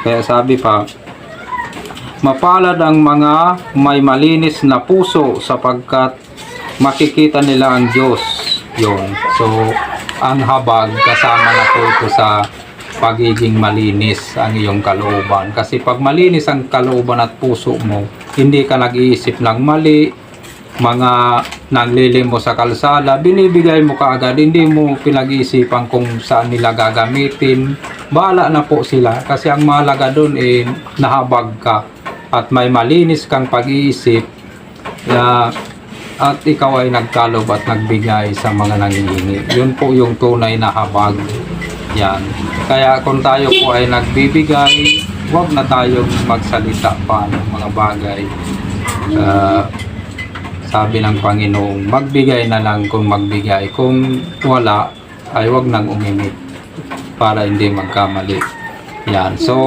Kaya sabi pa, mapalad ang mga may malinis na puso sapagkat makikita nila ang Diyos. Yun. So, ang habag kasama na po ito sa pagiging malinis ang iyong kalooban. Kasi pag malinis ang kalooban at puso mo, hindi ka nag-iisip ng mali, mga nanglili mo sa kalsada, binibigay mo kaagad, hindi mo pinag-iisipan kung saan nila gagamitin. Bahala na po sila kasi ang mahalaga doon nahabag ka at may malinis kang pag-iisip at ikaw ay nagkalob at nagbigay sa mga nangihingi. Yun po yung tunay na habag. Yan. Kaya kung tayo po ay nagbibigay, huwag na tayong magsalita pa ng mga bagay. Sabi ng Panginoon, magbigay na lang kung magbigay. Kung wala, ay huwag nang umimik para hindi magkamali. Yan. So,